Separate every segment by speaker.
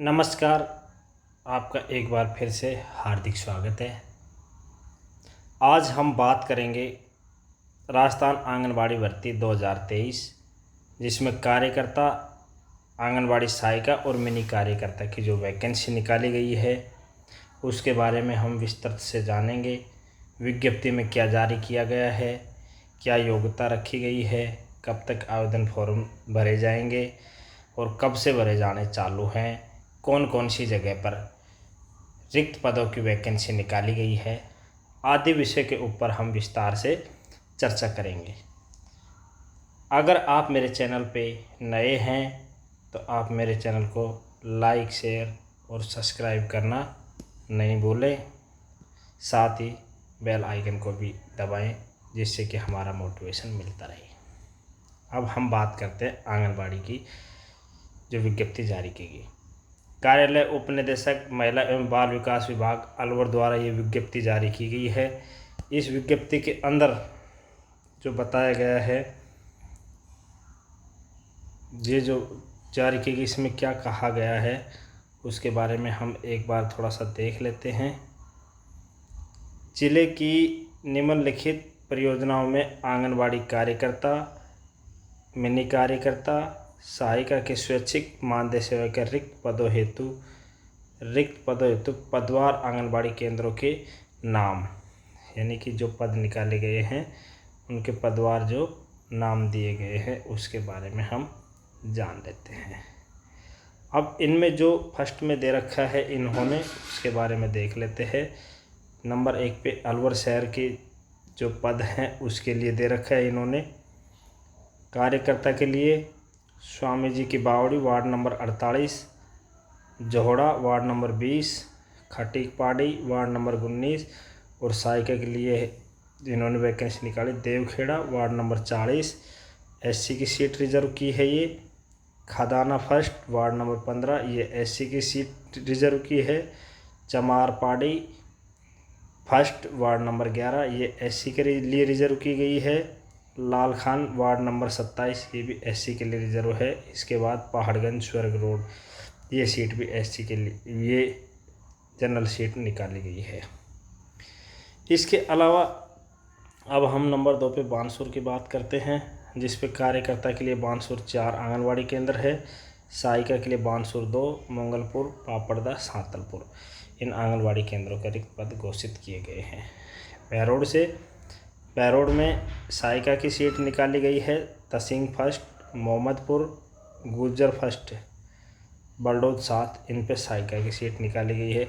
Speaker 1: नमस्कार। आपका एक बार फिर से हार्दिक स्वागत है। आज हम बात करेंगे राजस्थान आंगनबाड़ी भर्ती 2023, जिसमें कार्यकर्ता, आंगनबाड़ी सहायिका और मिनी कार्यकर्ता की जो वैकेंसी निकाली गई है उसके बारे में हम विस्तृत से जानेंगे। विज्ञप्ति में क्या जारी किया गया है, क्या योग्यता रखी गई है, कब तक आवेदन फॉर्म भरे जाएंगे और कब से भरे जाने चालू हैं, कौन कौन सी जगह पर रिक्त पदों की वैकेंसी निकाली गई है, आदि विषय के ऊपर हम विस्तार से चर्चा करेंगे। अगर आप मेरे चैनल पे नए हैं तो आप मेरे चैनल को लाइक, शेयर और सब्सक्राइब करना नहीं भूलें। साथ ही बेल आइकन को भी दबाएं, जिससे कि हमारा मोटिवेशन मिलता रहे। अब हम बात करते हैं आंगनबाड़ी की जो विज्ञप्ति जारी की गई। कार्यालय उप निदेशक महिला एवं बाल विकास विभाग अलवर द्वारा ये विज्ञप्ति जारी की गई है। इस विज्ञप्ति के अंदर जो बताया गया है, ये जो जारी की गई, इसमें क्या कहा गया है उसके बारे में हम एक बार थोड़ा सा देख लेते हैं। जिले की निम्नलिखित परियोजनाओं में आंगनबाड़ी कार्यकर्ता, मिनी कार्यकर्ता, सहायिका के स्वैच्छिक मानदेय सेवा के रिक्त पदों हेतु पदवार आंगनबाड़ी केंद्रों के नाम, यानी कि जो पद निकाले गए हैं उनके पदवार जो नाम दिए गए हैं उसके बारे में हम जान लेते हैं। अब इनमें जो फर्स्ट में दे रखा है इन्होंने, उसके बारे में देख लेते हैं। नंबर 1 पे अलवर शहर के जो पद हैं उसके लिए दे रखा है इन्होंने। कार्यकर्ता के लिए स्वामी जी की बावड़ी ward number 48, Johra ward number 20, Khatikpadi ward number 19 और सहायिका के लिए इन्होंने वैकेंसी निकाली देवखेड़ा वार्ड नंबर 40। एससी की सीट रिजर्व की है ये। खदाना फर्स्ट वार्ड नंबर 15, ये एससी की सीट रिजर्व की है। चमारपाड़ी फर्स्ट वार्ड नंबर 11, ये एससी के लिए रिजर्व की गई है। लाल खान वार्ड नंबर 27, ये भी एससी के लिए रिजर्व है। इसके बाद पहाड़गंज स्वर्ग रोड, ये सीट भी एससी के लिए, ये जनरल सीट निकाली गई है। इसके अलावा अब हम नंबर 2 पे बानसूर की बात करते हैं, जिस पे कार्यकर्ता के लिए बानसूर 4 आंगनबाड़ी केंद्र है। सहायिका के लिए बानसूर 2, मंगलपुर, पापड़दा, सांतलपुर, इन आंगनबाड़ी केंद्रों के रिक्त पद घोषित किए गए हैं। पैरोड में सहायिका की सीट निकाली गई है। तसिंग फर्स्ट, मोहम्मदपुर, गुज्जर फर्स्ट, बलडोद 7, इन पे सहायिका की सीट निकाली गई है।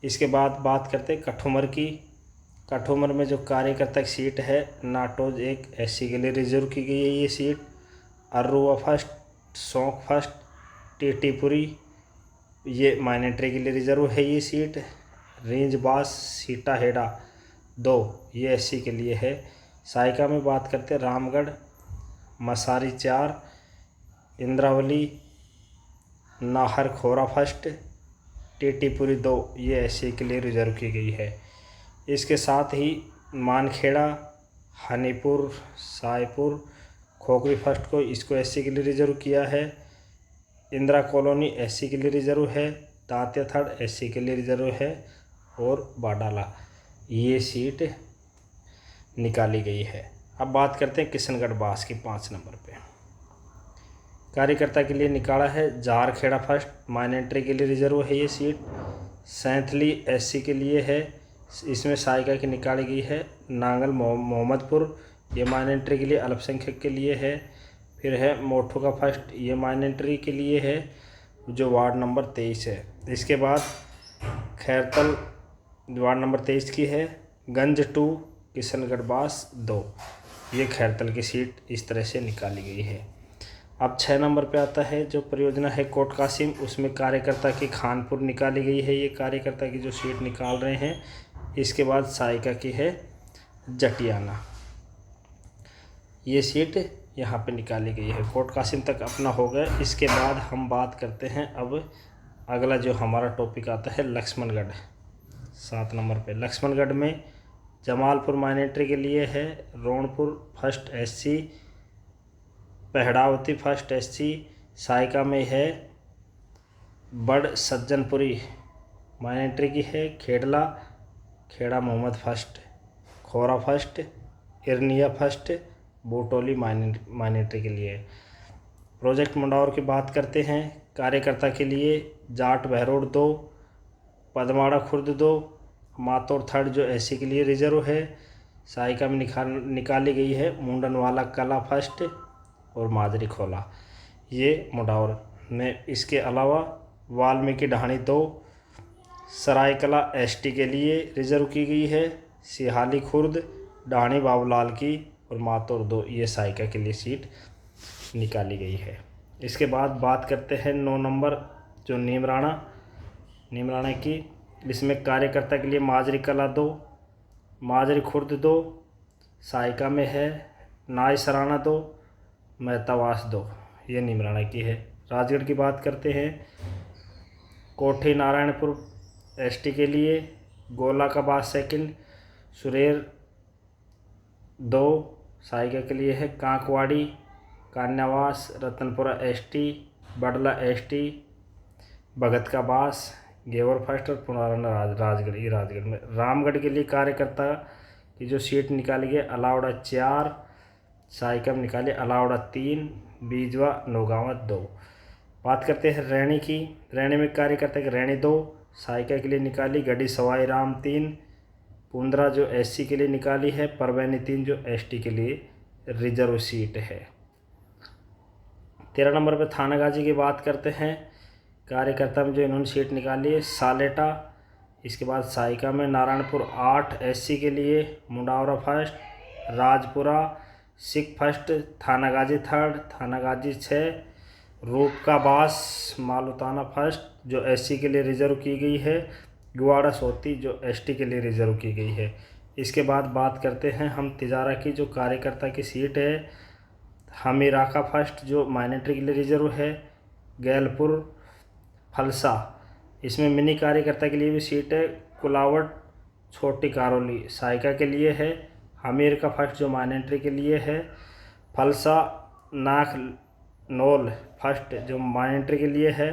Speaker 1: इसके बाद बात करते हैं कठुमर की। कठुमर में जो कार्यकर्ता की सीट है, नाटोज 1 एससी के लिए रिजर्व की गई है ये सीट। अर्रुआ फर्स्ट, सौंक फर्स्ट, टीटीपुरी, ये माइनॉरिटी के लिए रिजर्व है ये सीट। रेंजबास सीटाहेडा 2, ये एससी के लिए है। सहायिका में बात करते हैं रामगढ़, मसारी 4, इंद्रावली, नाहरखोरा फर्स्ट, टीटीपुरी 2, ये एससी के लिए रिजर्व की गई है। इसके साथ ही मानखेड़ा, हनीपुर, सायपुर, खोखरी फर्स्ट को, इसको एससी के लिए रिजर्व किया है। इंदिरा कॉलोनी एससी के लिए रिजर्व है। दांतिया थर्ड एससी के लिए रिजर्व है। और बाडाला, ये सीट निकाली गई है। अब बात करते हैं किशनगढ़ बास की 5 नंबर पे। कार्यकर्ता के लिए निकाला है जारखेड़ा फर्स्ट, माइनॉरिटी के लिए रिजर्व है ये सीट। सैंथली एससी के लिए है। इसमें सहायिका की निकाली गई है नांगल मोहम्मदपुर, ये माइनॉरिटी के लिए, अल्पसंख्यक के लिए है। फिर है मोठो का फर्स्ट, ये माइनॉरिटी के लिए है, जो वार्ड नंबर 23 है। इसके बाद खैरतल वार्ड नंबर 23 की है। गंज 2, किशनगढ़ बास 2, ये खैरतल की सीट इस तरह से निकाली गई है। अब 6 नंबर पे आता है जो परियोजना है कोट कासिम, उसमें कार्यकर्ता की खानपुर निकाली गई है, ये कार्यकर्ता की जो सीट निकाल रहे हैं। इसके बाद सहायिका की है जटियाना, ये सीट यहाँ पे निकाली गई है। कोट कासिम तक अपना हो गया। इसके बाद हम बात करते हैं, अब अगला जो हमारा टॉपिक आता है लक्ष्मणगढ़ 7 नंबर पे। लक्ष्मणगढ़ में जमालपुर माइनॉरिटी के लिए है। Ronpur first SC, Pahadawati first SC, सहायिका में है बड़ सज्जनपुरी माइनॉरिटी की है। Khedla Kheda Mohammad first, Khora first, Irniya first, Botoli minority के लिए। प्रोजेक्ट मंडावर की बात करते हैं। कार्यकर्ता के लिए जाट बहरोड 2, पदमाड़ा खुर्द 2, मातौर थर्ड जो एससी के लिए रिजर्व है। सहायिका में निकाली गई है मुंडनवाला कला फर्स्ट और माजरी खोला, ये मंडावर में। इसके अलावा वाल्मीकि ढाणी 2, सरायकला एसटी के लिए रिजर्व की गई है। सिहाली खुर्द ढाणी बाबूलाल की और मातौर 2 ये सहायिका के लिए सीट निकाली गई है। इसके बाद बात करते हैं 9 नंबर जो नीमराणा की। इसमें कार्यकर्ता के लिए माजरी कला 2, माजरी खुर्द 2, सहायिका में है नाय सराना 2, मेहतावास 2, ये नीमराणा की है। राजगढ़ की बात करते हैं। कोठी नारायणपुर एसटी के लिए, गोला का बास सेकंड, सुरेर 2 सहायिका के लिए है। कांकवाड़ी कान्यावास रतनपुरा एसटी, बडला एसटी, भगत का बास गेवर फर्स्ट और पुनारना राजगढ़ में। रामगढ़ के लिए कार्यकर्ता की जो सीट निकाली गई अलावड़ा 4, सहायिका में निकाली अलावड़ा 3, बीजवा नौगांवा 2। बात करते हैं रैणी की। रैणी में कार्यकर्ता की रैणी 2, सहायिका के लिए निकाली गढ़ी सवाई राम 3, पुंद्रा जो एससी के लिए निकाली है, परवैनी 3 जो एसटी के लिए रिजर्व सीट है। 13 नंबर पर थानागाजी की बात करते हैं। कार्यकर्ता में जो इन्होंने सीट निकाली है सालेटा। इसके बाद सहायिका में नारायणपुर 8 एससी के लिए, Mundawara first, Rajpura Sikh first, Thanagazi third, Thanagazi 6, रूप का बास मालूताना फर्स्ट जो एससी के लिए रिजर्व की गई है, गुवाड़ा सोती जो एसटी के लिए रिजर्व की गई है। इसके बाद बात करते हैं हम तिजारा की। जो कार्यकर्ता की सीट है हमीराका फर्स्ट जो माइनॉरिटी के लिए रिजर्व है, गैलपुर फलसा, इसमें मिनी कार्यकर्ता के लिए भी सीट है। कुलावट छोटी कारोली सहायिका के लिए है। हमीर का फर्स्ट जो माइनॉरिटी के लिए है। फलसा नाक नोल फर्स्ट जो माइनॉरिटी के लिए है।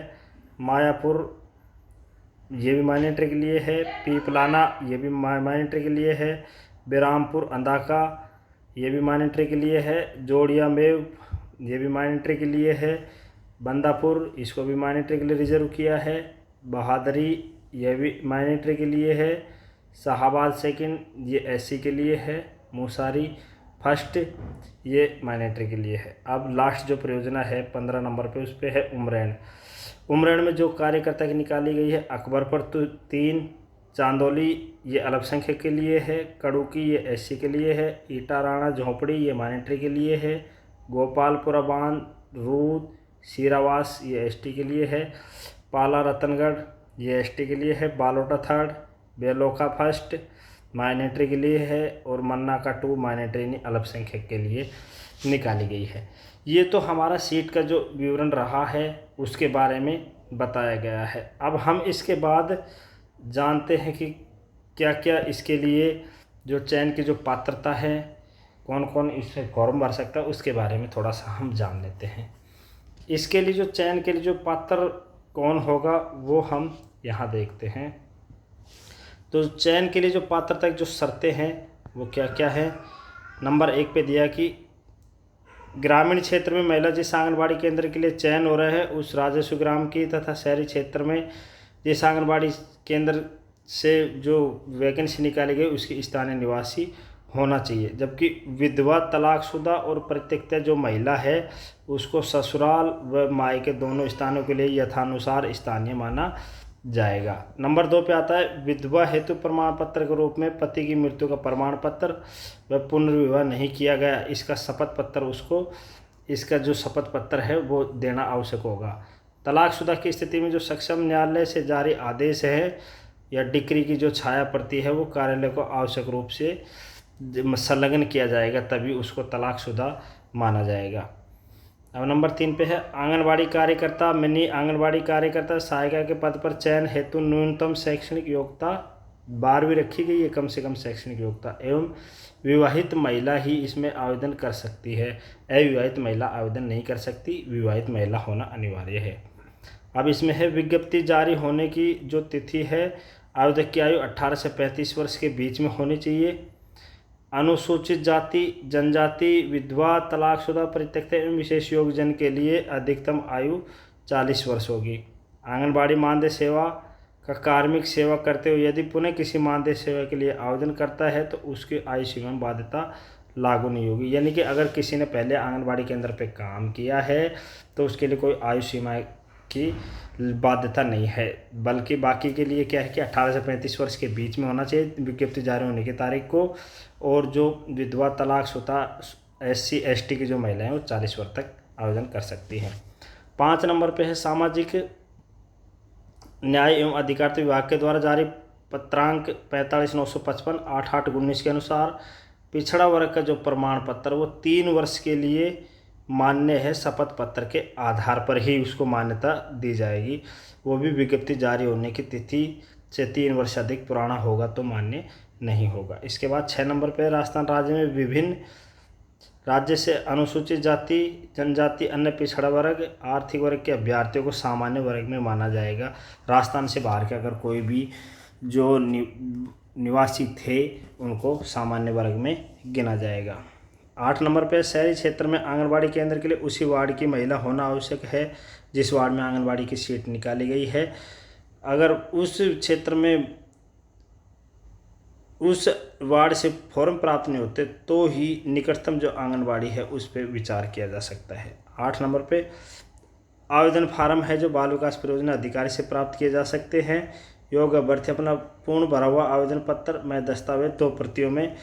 Speaker 1: मायापुर ये भी माइनॉरिटी के लिए है। पीपलाना ये भी माइनॉरिटी के लिए है। बिरामपुर अंदाका ये भी माइनॉरिटी के लिए है। जोड़िया मेव ये भी माइनॉरिटी के लिए है। बंदापुर इसको भी माइनॉरिटी के लिए रिजर्व किया है। बहादरी ये भी माइनॉरिटी के लिए है। शाहबाद सेकंड ये एससी के लिए है। मूसारी फर्स्ट ये माइनॉरिटी के लिए है। अब लास्ट जो परियोजना है 15 नंबर पे उस पर है उमरैण में जो कार्यकर्ता की निकाली गई है अकबरपुर 3, चांदोली ये अल्पसंख्यक के लिए है। कड़ुकी ये एससी के लिए है। ईटाराणा झोंपड़ी ये माइनॉरिटी के लिए है। गोपालपुरा बांध रूद सीरावास ये एसटी के लिए है। पाला रतनगढ़ ये एसटी के लिए है। बालोटा थर्ड, बेलोका फर्स्ट माइनॉरिटी के लिए है और मन्ना का 2 माइनॉरिटी अल्पसंख्यक के लिए निकाली गई है। ये तो हमारा सीट का जो विवरण रहा है उसके बारे में बताया गया है। अब हम इसके बाद जानते हैं कि क्या क्या इसके लिए जो चयन की जो पात्रता है, कौन कौन इसमें फॉर्म भर सकता है, उसके बारे में थोड़ा सा हम जान लेते हैं। इसके लिए जो चयन के लिए जो पात्र कौन होगा वो हम यहाँ देखते हैं। तो चयन के लिए जो पात्रता की जो शर्तें हैं वो क्या क्या है। नंबर 1 पे दिया कि ग्रामीण क्षेत्र में महिला जिस आंगनबाड़ी केंद्र के लिए चयन हो रहा है उस राजस्व ग्राम की तथा शहरी क्षेत्र में जिस आंगनबाड़ी केंद्र से जो वैकेंसी निकाली गई उसकी स्थानीय निवासी होना चाहिए। जबकि विधवा, तलाकशुदा और परित्यक्ता जो महिला है उसको ससुराल व मायके दोनों स्थानों के लिए यथानुसार स्थानीय माना जाएगा। नंबर 2 पे आता है विधवा हेतु प्रमाण पत्र के रूप में पति की मृत्यु का प्रमाण पत्र व पुनर्विवाह नहीं किया गया इसका शपथ पत्र उसको इसका जो शपथ पत्र है वो देना आवश्यक होगा। तलाकशुदा की स्थिति में जो सक्षम न्यायालय से जारी आदेश है या डिक्री की जो छाया प्रति है वो कार्यालय को आवश्यक रूप से संलग्न किया जाएगा, तभी उसको तलाकशुदा माना जाएगा। अब नंबर 3 पे है आंगनबाड़ी कार्यकर्ता, मिनी आंगनबाड़ी कार्यकर्ता सहायिका के पद पर चयन हेतु न्यूनतम शैक्षणिक योग्यता 12वीं रखी गई है, कम से कम शैक्षणिक योग्यता, एवं विवाहित महिला ही इसमें आवेदन कर सकती है। अविवाहित महिला आवेदन नहीं कर सकती, विवाहित महिला होना अनिवार्य है। अब इसमें है विज्ञप्ति जारी होने की जो तिथि है, आवेदक की आयु 18 से 35 वर्ष के बीच में होनी चाहिए। अनुसूचित जाति, जनजाति, विधवा, तलाकशुदा, परित्यक्त एवं विशेष योग्यजन के लिए अधिकतम आयु 40 वर्ष होगी। आंगनबाड़ी मानदेय सेवा का कार्मिक सेवा करते हुए यदि पुनः किसी मानदेय सेवा के लिए आवेदन करता है तो उसकी आयु सीमा में बाध्यता लागू नहीं होगी। यानी कि अगर किसी ने पहले आंगनबाड़ी केंद्र पे काम किया है तो उसके लिए कोई आयु सीमा की बाध्यता नहीं है, बल्कि बाकी के लिए क्या है कि 18 से 35 वर्ष के बीच में होना चाहिए विज्ञप्ति जारी होने की तारीख को। और जो विधवा, तलाकशुदा, SC ST की जो महिलाएं वो 40 वर्ष तक आवेदन कर सकती हैं। 5 नंबर पे है सामाजिक न्याय एवं अधिकारिता विभाग के द्वारा जारी पत्रांक 45/955 8/8/19 के अनुसार पिछड़ा वर्ग का जो प्रमाण पत्र वो 3 वर्ष के लिए मान्य है। शपथ पत्र के आधार पर ही उसको मान्यता दी जाएगी, वो भी विज्ञप्ति जारी होने की तिथि से 3 वर्ष अधिक पुराना होगा तो मान्य नहीं होगा। इसके बाद 6 नंबर पर राजस्थान राज्य में विभिन्न राज्य से अनुसूचित जाति, जनजाति, अन्य पिछड़ा वर्ग, आर्थिक वर्ग के अभ्यर्थियों को सामान्य वर्ग में माना जाएगा। राजस्थान से बाहर के अगर कोई भी जो निवासी थे उनको सामान्य वर्ग में गिना जाएगा। 8 नंबर पर शहरी क्षेत्र में आंगनबाड़ी केंद्र के लिए उसी वार्ड की महिला होना आवश्यक है जिस वार्ड में आंगनबाड़ी की सीट निकाली गई है। अगर उस क्षेत्र में उस वार्ड से फॉर्म प्राप्त नहीं होते तो ही निकटतम जो आंगनबाड़ी है उस पर विचार किया जा सकता है। 8 नंबर पे आवेदन फार्म है जो बाल विकास परियोजना अधिकारी से प्राप्त किए जा सकते हैं। योग्य अभ्यर्थी अपना पूर्ण भरा हुआ आवेदन पत्र में दस्तावेज 2 प्रतियों में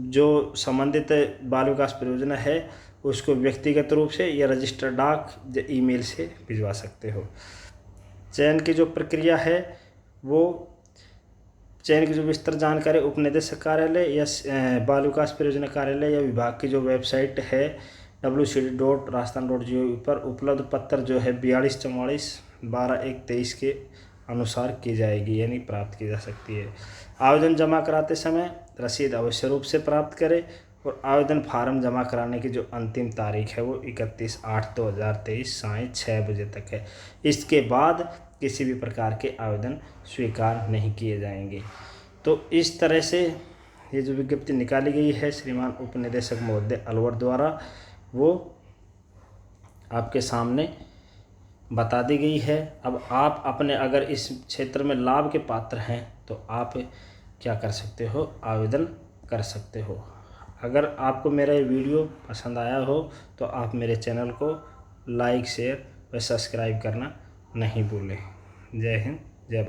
Speaker 1: जो संबंधित बाल विकास परियोजना है उसको व्यक्तिगत रूप से या रजिस्टर्ड डाक या ईमेल से भिजवा सकते हो। चयन की जो प्रक्रिया है वो चयन की जो विस्तृत जानकारी उपनिदेशक कार्यालय या बाल विकास परियोजना कार्यालय या विभाग की जो वेबसाइट है www.rajasthan.gov पर उपलब्ध पत्र जो है 4244/12/1/23 के अनुसार की जाएगी, यानी प्राप्त की जा सकती है। आवेदन जमा कराते समय रसीद अवश्य रूप से प्राप्त करें और आवेदन फार्म जमा कराने की जो अंतिम तारीख है वो 31/8/2023 सायं 6 बजे तक है। इसके बाद किसी भी प्रकार के आवेदन स्वीकार नहीं किए जाएंगे। तो इस तरह से ये जो विज्ञप्ति निकाली गई है श्रीमान उप निदेशक महोदय अलवर द्वारा वो आपके सामने बता दी गई है। अब आप अपने अगर इस क्षेत्र में लाभ के पात्र हैं तो आप क्या कर सकते हो, आवेदन कर सकते हो। अगर आपको मेरा ये वीडियो पसंद आया हो तो आप मेरे चैनल को लाइक, शेयर व सब्सक्राइब करना नहीं भूलें। जय हिंद, जय भारत।